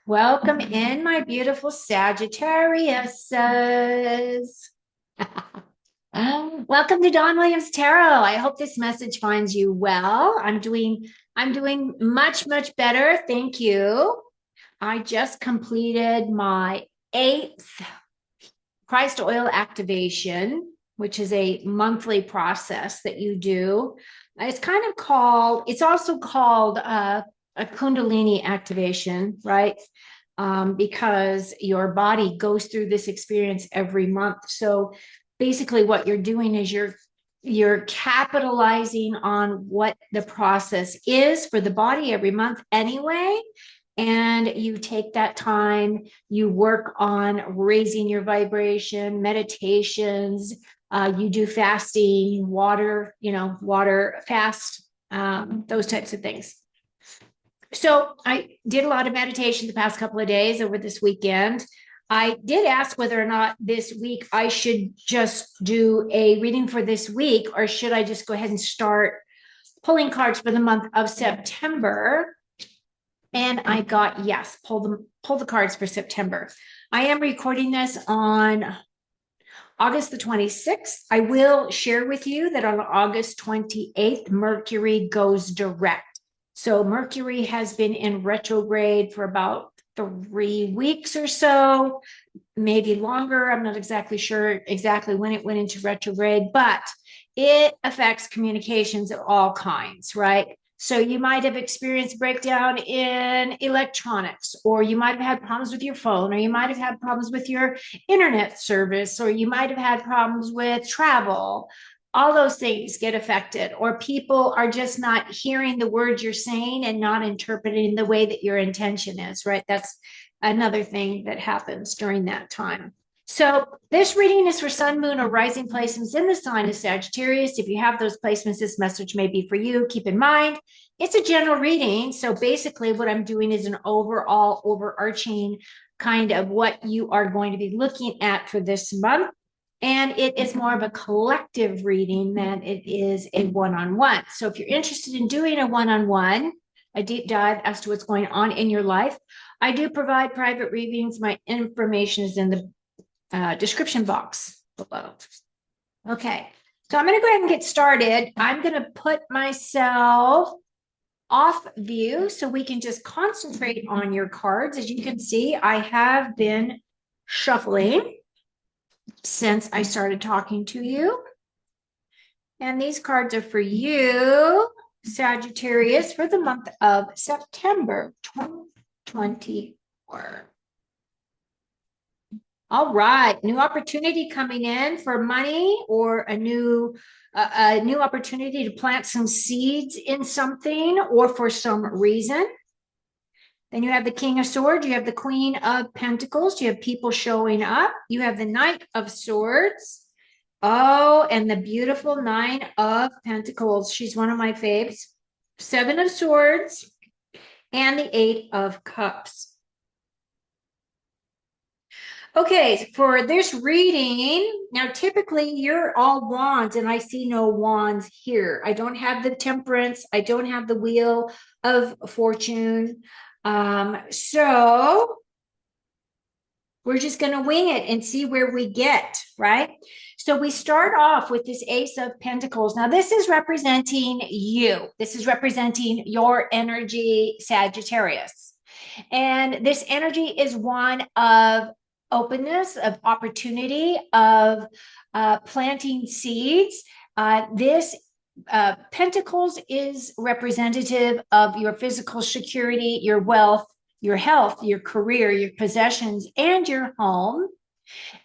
Welcome in, my beautiful Sagittariuses. Welcome to Don Williams Tarot. I hope this message finds you well. I'm doing much better. Thank you. I just completed my 8th Christ oil activation, which is a monthly process that you do. It's also called a Kundalini activation, right? Because your body goes through this experience every month. So basically, what you're doing is you're capitalizing on what the process is for the body every month anyway, and you take that time, you work on raising your vibration, meditations, you do fasting, water fast, those types of things. So I did a lot of meditation the past couple of days over this weekend. I did ask whether or not this week I should just do a reading for this week, or should I just go ahead and start pulling cards for the month of September. And I got yes, pull the cards for September. I am recording this on August the 26th. I will share with you that on August 28th, Mercury goes direct. So Mercury has been in retrograde for about 3 weeks or so, maybe longer. I'm not exactly sure exactly when it went into retrograde, but it affects communications of all kinds, right? So you might have experienced breakdown in electronics, or you might have had problems with your phone, or you might have had problems with your internet service, or you might have had problems with travel. All those things get affected, or people are just not hearing the words you're saying and not interpreting the way that your intention is, right? That's another thing that happens during that time. So this reading is for sun, moon, or rising placements in the sign of Sagittarius. If you have those placements, this message may be for you. Keep in mind, it's a general reading. So basically what I'm doing is an overall overarching kind of what you are going to be looking at for this month. And it is more of a collective reading than it is a one-on-one. So if you're interested in doing a one-on-one, a deep dive as to what's going on in your life, I do provide private readings. My information is in the description box below. Okay, so I'm going to go ahead and get started. I'm going to put myself off view so we can just concentrate on your cards. As you can see, I have been shuffling since I started talking to you. And these cards are for you, Sagittarius, for the month of September 2024. All right, new opportunity coming in for money, or a new opportunity to plant some seeds in something, or for some reason. Then you have the King of Swords, you have the Queen of Pentacles, you have people showing up, you have the Knight of Swords. Oh, and the beautiful Nine of Pentacles. She's one of my faves. Seven of Swords and the Eight of Cups. Okay, for this reading, now typically you're all wands and I see no wands here. I don't have the Temperance. I don't have the Wheel of Fortune. So we're just going to wing it and see where we get, right? So we start off with this Ace of Pentacles. Now this is representing you. This is representing your energy, Sagittarius. And this energy is one of openness, of opportunity, of planting seeds. This Pentacles is representative of your physical security, your wealth, your health, your career, your possessions, and your home.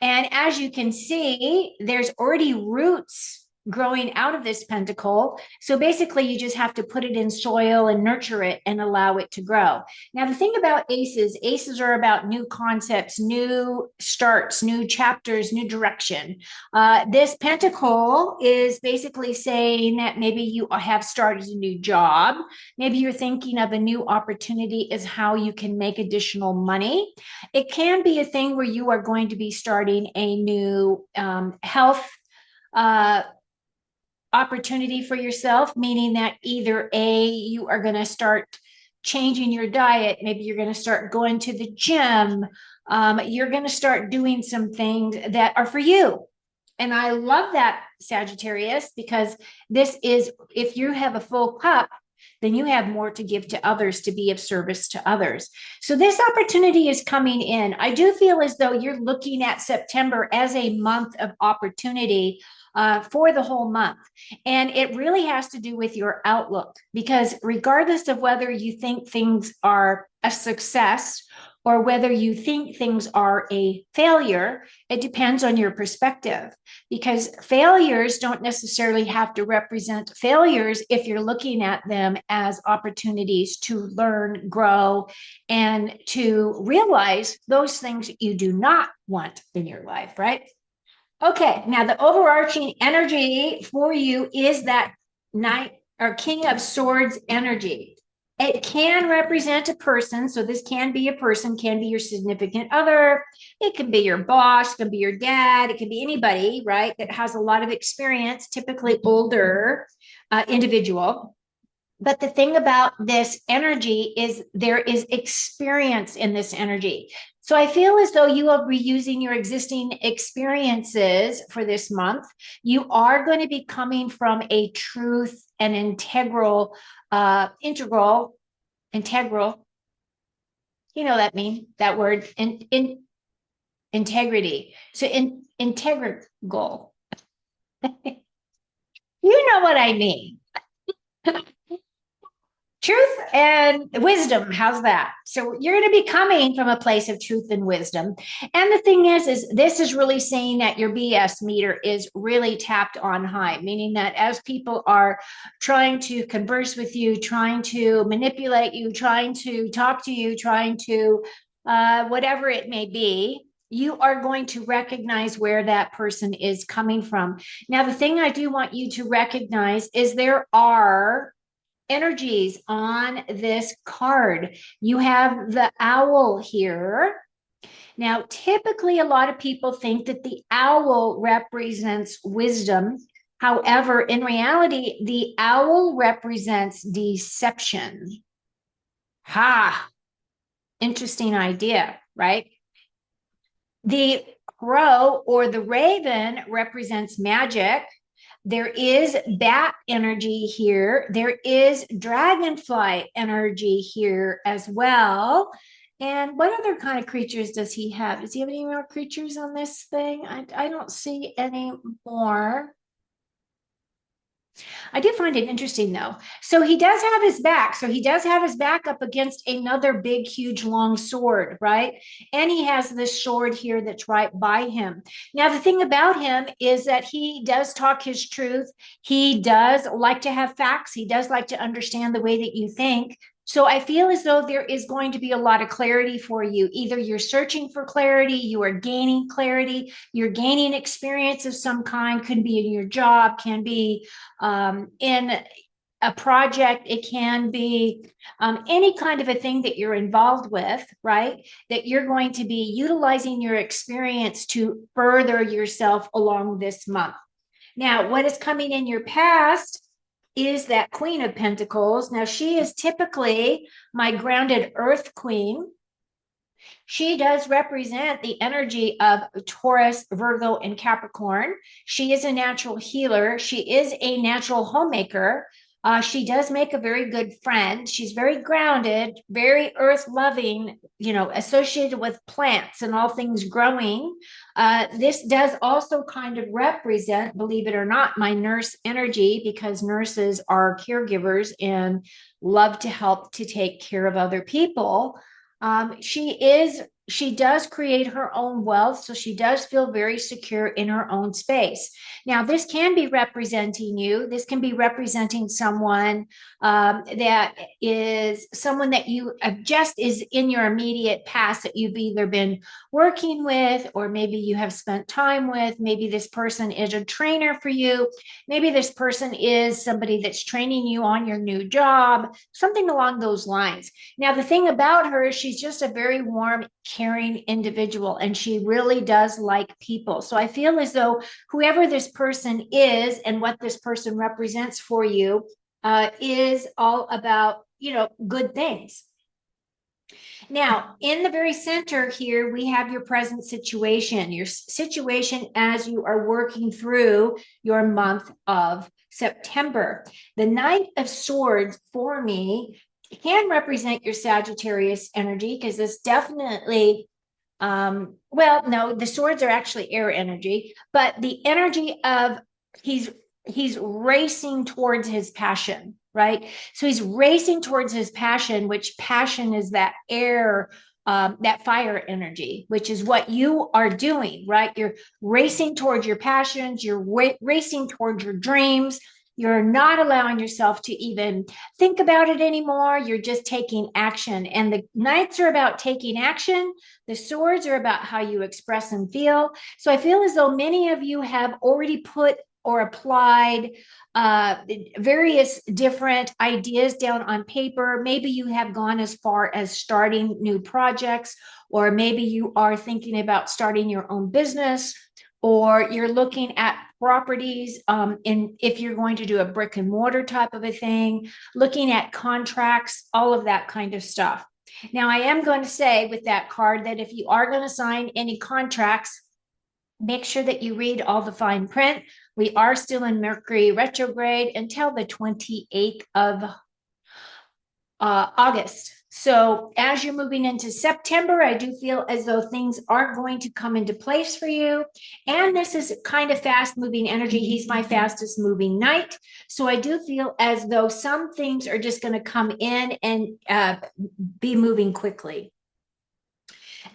And as you can see, there's already roots growing out of this pentacle. So basically, you just have to put it in soil and nurture it and allow it to grow. Now, the thing about aces are about new concepts, new starts, new chapters, new direction. This pentacle is basically saying that maybe you have started a new job. Maybe you're thinking of a new opportunity as how you can make additional money. It can be a thing where you are going to be starting a new health opportunity for yourself, meaning that either A, you are going to start changing your diet. Maybe you're going to start going to the gym. You're going to start doing some things that are for you. And I love that, Sagittarius, because this is, if you have a full cup, then you have more to give to others, to be of service to others. So this opportunity is coming in. I do feel as though you're looking at September as a month of opportunity for the whole month. And it really has to do with your outlook, because regardless of whether you think things are a success or whether you think things are a failure, it depends on your perspective, because failures don't necessarily have to represent failures if you're looking at them as opportunities to learn, grow, and to realize those things you do not want in your life, right? Okay, now the overarching energy for you is that Knight or King of Swords energy. It can represent a person. So this can be a person, can be your significant other. It can be your boss, it can be your dad, it can be anybody, right, that has a lot of experience, typically older individual. But the thing about this energy is there is experience in this energy. So I feel as though you will be using your existing experiences for this month. You are going to be coming from a truth and integral, integral. You know that mean that word in integrity. So integral. You know what I mean. Truth and wisdom, how's that? So you're going to be coming from a place of truth and wisdom. And the thing is this is really saying that your BS meter is really tapped on high, meaning that as people are trying to converse with you, trying to manipulate you, trying to talk to you, trying to whatever it may be, you are going to recognize where that person is coming from. Now, the thing I do want you to recognize is there are energies on this card. You have the owl here. Now, typically, a lot of people think that the owl represents wisdom. However, in reality, the owl represents deception. Ha! Interesting idea, right? The crow or the raven represents magic. There is bat energy here. There is dragonfly energy here as well. And what other kind of creatures does he have? Does he have any more creatures on this thing? I don't see any more. I do find it interesting though. So he does have his back. So he does have his back up against another big, huge, long sword, right? And he has this sword here that's right by him. Now, the thing about him is that he does talk his truth. He does like to have facts. He does like to understand the way that you think. So I feel as though there is going to be a lot of clarity for you. Either you're searching for clarity, you are gaining clarity, you're gaining experience of some kind, could be in your job, can be in a project, it can be any kind of a thing that you're involved with, right? That you're going to be utilizing your experience to further yourself along this month. Now, what is coming in your past is that Queen of Pentacles. Now, she is typically my grounded earth queen. She does represent the energy of Taurus, Virgo, and Capricorn. She is a natural healer. She is a natural homemaker. She does make a very good friend. She's very grounded, very earth loving, associated with plants and all things growing. This does also kind of represent, believe it or not, my nurse energy, because nurses are caregivers and love to help to take care of other people. She does create her own wealth, so she does feel very secure in her own space. Now, this can be representing you. This can be representing someone that is someone that you just is in your immediate past that you've either been working with, or maybe you have spent time with. Maybe this person is a trainer for you. Maybe this person is somebody that's training you on your new job, something along those lines. Now, the thing about her is she's just a very warm, caring individual, and she really does like people. So I feel as though whoever this person is and what this person represents for you is all about good things. Now, in the very center here, we have your present situation, your situation as you are working through your month of September. The Knight of Swords for me can represent your Sagittarius energy, because this definitely, well, no, the swords are actually air energy, but the energy of he's racing towards his passion, right? So he's racing towards his passion, which passion is that air, that fire energy, which is what you are doing, right? You're racing towards your passions, you're racing towards your dreams. You're not allowing yourself to even think about it anymore. You're just taking action. And the knights are about taking action. The swords are about how you express and feel. So I feel as though many of you have already put or applied various different ideas down on paper. Maybe you have gone as far as starting new projects, or maybe you are thinking about starting your own business, or you're looking at properties if you're going to do a brick and mortar type of a thing, looking at contracts, all of that kind of stuff. Now, I am going to say with that card that if you are going to sign any contracts, make sure that you read all the fine print. We are still in Mercury retrograde until the 28th of August. So as you're moving into September, I do feel as though things are going to come into place for you. And this is kind of fast moving energy. He's my fastest moving knight. So I do feel as though some things are just going to come in and be moving quickly.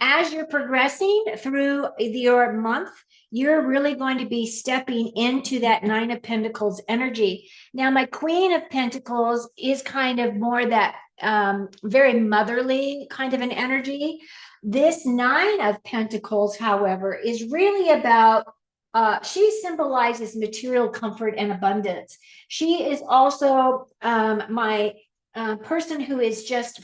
As you're progressing through your month, you're really going to be stepping into that Nine of Pentacles energy. Now, my Queen of Pentacles is kind of more that very motherly kind of an energy. This Nine of Pentacles, however, is really about, she symbolizes material comfort and abundance. She is also my person who is just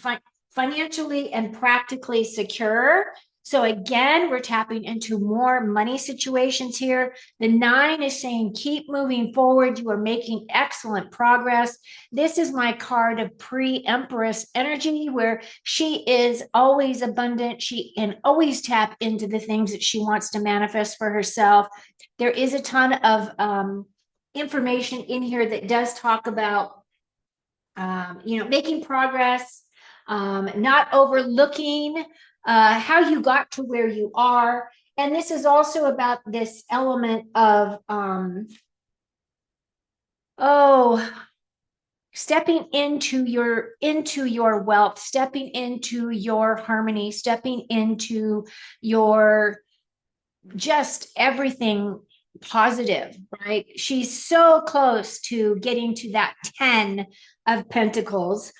financially and practically secure. So again, we're tapping into more money situations here. The 9 is saying, keep moving forward. You are making excellent progress. This is my card of pre-empress energy, where she is always abundant. She can always tap into the things that she wants to manifest for herself. There is a ton of information in here that does talk about, making progress, not overlooking how you got to where you are. And this is also about this element of, stepping into your wealth, stepping into your harmony, stepping into your just everything positive, right? She's so close to getting to that 10 of Pentacles,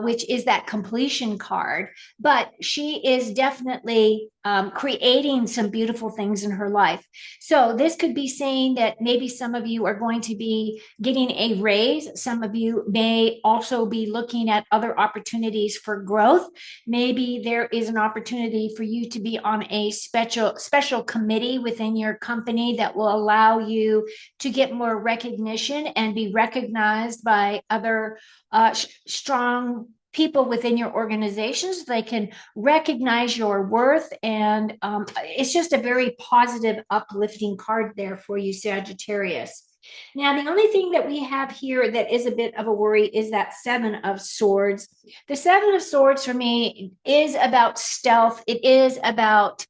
which is that completion card. But she is definitely creating some beautiful things in her life. So this could be saying that maybe some of you are going to be getting a raise. Some of you may also be looking at other opportunities for growth. Maybe there is an opportunity for you to be on a special committee within your company that will allow you to get more recognition and be recognized by other strong people within your organizations. They can recognize your worth, and it's just a very positive, uplifting card there for you, Sagittarius. Now, the only thing that we have here that is a bit of a worry is that 7 of Swords. The 7 of Swords for me is about stealth. It is about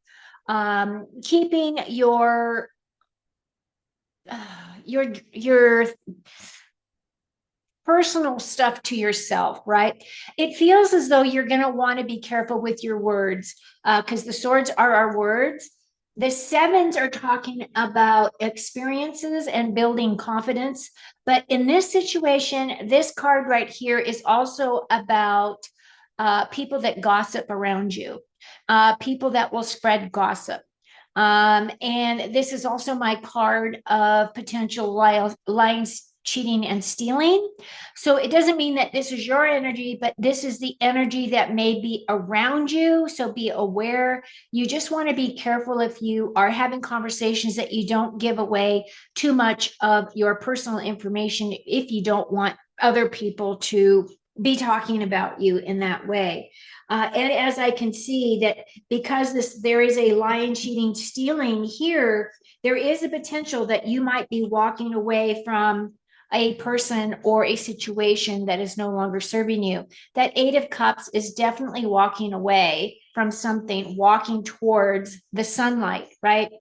keeping your personal stuff to yourself, right? It feels as though you're going to want to be careful with your words, because the swords are our words. The 7s are talking about experiences and building confidence. But in this situation, this card right here is also about people that gossip around you, people that will spread gossip. And this is also my card of potential lying, cheating, and stealing. So it doesn't mean that this is your energy, but this is the energy that may be around you. So be aware. You just want to be careful if you are having conversations that you don't give away too much of your personal information, if you don't want other people to be talking about you in that way. And as I can see that because there is a lying, cheating, stealing here, there is a potential that you might be walking away from a person or a situation that is no longer serving you. That Eight of Cups is definitely walking away from something, walking towards the sunlight, right?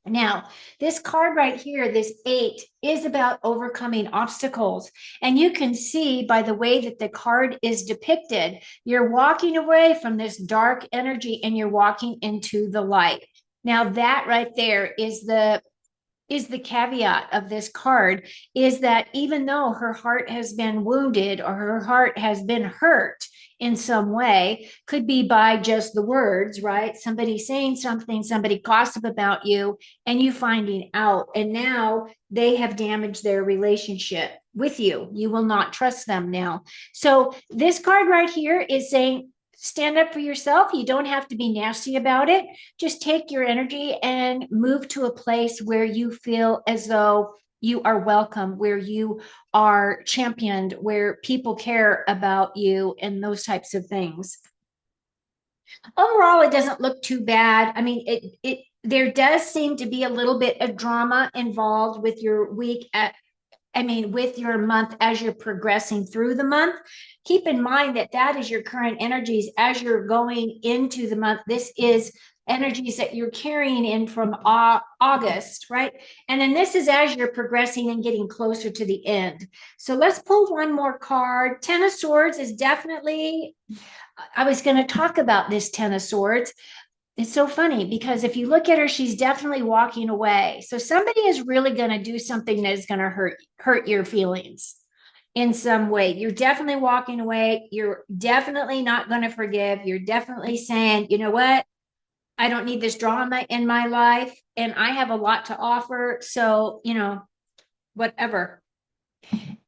Now, this card right here, this eight, is about overcoming obstacles. And you can see by the way that the card is depicted, you're walking away from this dark energy and you're walking into the light. Now, that right there is the caveat of this card, is that even though her heart has been wounded or her heart has been hurt in some way, could be by just the words, right? Somebody saying something, somebody gossip about you, and you finding out, and now they have damaged their relationship with you. You will not trust them now. So this card right here is saying, stand up for yourself. You don't have to be nasty about it. Just take your energy and move to a place where you feel as though you are welcome, where you are championed, where people care about you, and those types of things. Overall, it doesn't look too bad. I mean, it there does seem to be a little bit of drama involved with your week with your month as you're progressing through the month. Keep in mind that that is your current energies as you're going into the month. This is energies that you're carrying in from August, right? And then this is as you're progressing and getting closer to the end. So let's pull one more card. Ten of Swords is definitely, I was going to talk about this Ten of Swords. It's so funny because if you look at her, she's definitely walking away. So somebody is really going to do something that is going to hurt your feelings in some way. You're definitely walking away. You're definitely not going to forgive. You're definitely saying, you know what? I don't need this drama in my life, and I have a lot to offer. So, whatever.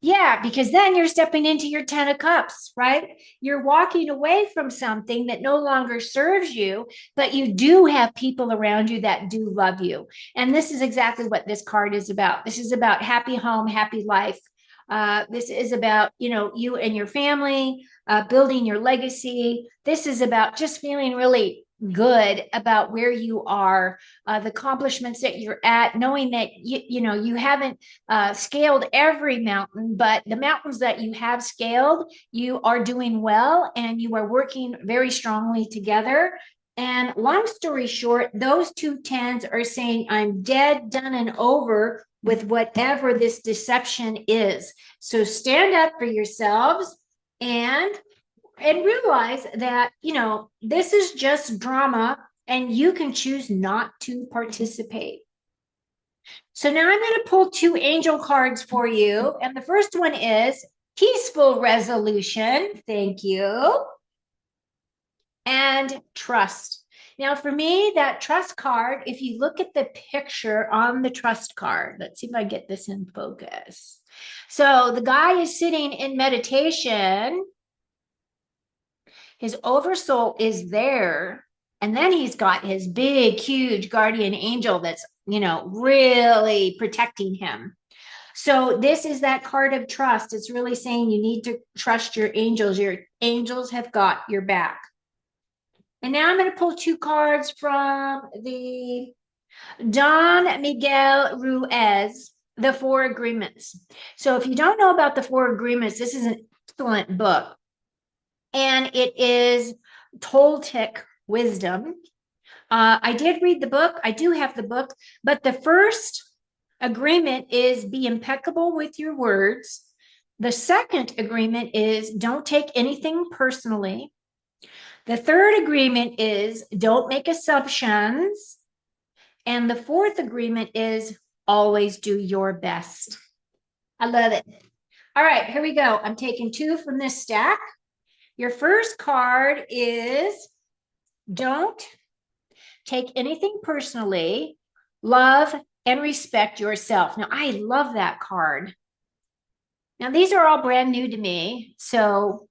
Yeah, because then you're stepping into your 10 of cups, right? You're walking away from something that no longer serves you, but you do have people around you that do love you. And this is exactly what this card is about. This is about happy home, happy life. This is about, you and your family, building your legacy. This is about just feeling really good about where you are, the accomplishments that you're at, knowing that you haven't scaled every mountain, but the mountains that you have scaled, you are doing well and you are working very strongly together. And long story short, those two tens are saying, I'm dead, done, and over with whatever this deception is. So stand up for yourselves and realize that, this is just drama and you can choose not to participate. So now I'm going to pull two angel cards for you. And the first one is peaceful resolution. Thank you. And trust. Now, for me, that trust card, if you look at the picture on the trust card, let's see if I get this in focus. So the guy is sitting in meditation. His oversoul is there. And then he's got his big, huge guardian angel that's, really protecting him. So this is that card of trust. It's really saying you need to trust your angels. Your angels have got your back. And now I'm going to pull two cards from the Don Miguel Ruiz, The Four Agreements. So if you don't know about the Four Agreements, this is an excellent book. And it is Toltec wisdom. I did read the book. I do have the book, but the first agreement is be impeccable with your words. The second agreement is don't take anything personally. The third agreement is don't make assumptions. And the fourth agreement is always do your best. I love it. All right, here we go. I'm taking two from this stack. Your first card is don't take anything personally, love and respect yourself. Now, I love that card. Now, these are all brand new to me, so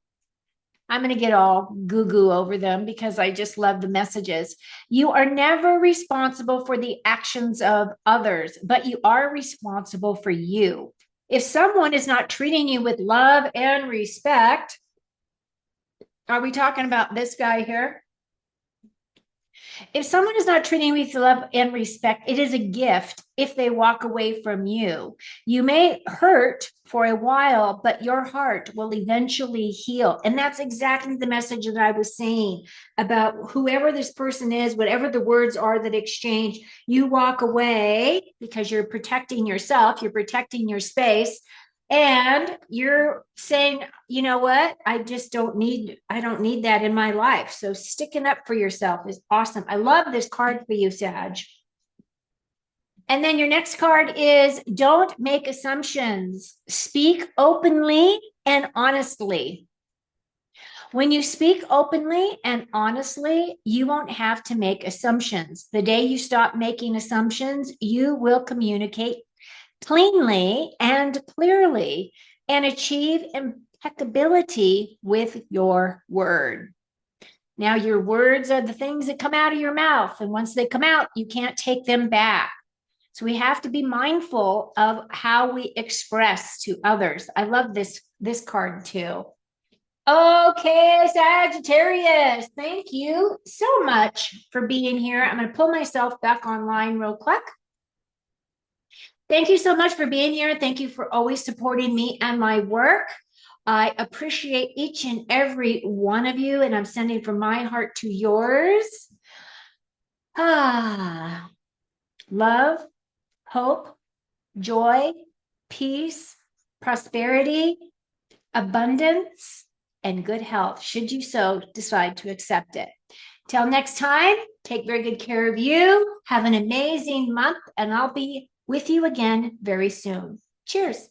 I'm going to get all goo-goo over them because I just love the messages. You are never responsible for the actions of others, but you are responsible for you. If someone is not treating you with love and respect, are we talking about this guy here? If someone is not treating you with love and respect, it is a gift if they walk away from you. You may hurt for a while, but your heart will eventually heal. And that's exactly the message that I was saying about whoever this person is, whatever the words are that exchange, you walk away because you're protecting yourself, you're protecting your space. And you're saying, you know what? I don't need that in my life. So sticking up for yourself is awesome. I love this card for you, Sag. And then your next card is don't make assumptions. Speak openly and honestly. When you speak openly and honestly, you won't have to make assumptions. The day you stop making assumptions, you will communicate cleanly and clearly and achieve impeccability with your word. Now, your words are the things that come out of your mouth. And once they come out, you can't take them back. So we have to be mindful of how we express to others. I love this card too. Okay, Sagittarius, thank you so much for being here. I'm going to pull myself back online real quick. Thank you so much for being here. Thank you for always supporting me and my work. I appreciate each and every one of you, and I'm sending from my heart to yours. Love, hope, joy, peace, prosperity, abundance, and good health, should you so decide to accept it. Till next time, take very good care of you. Have an amazing month, and I'll be with you again very soon. Cheers.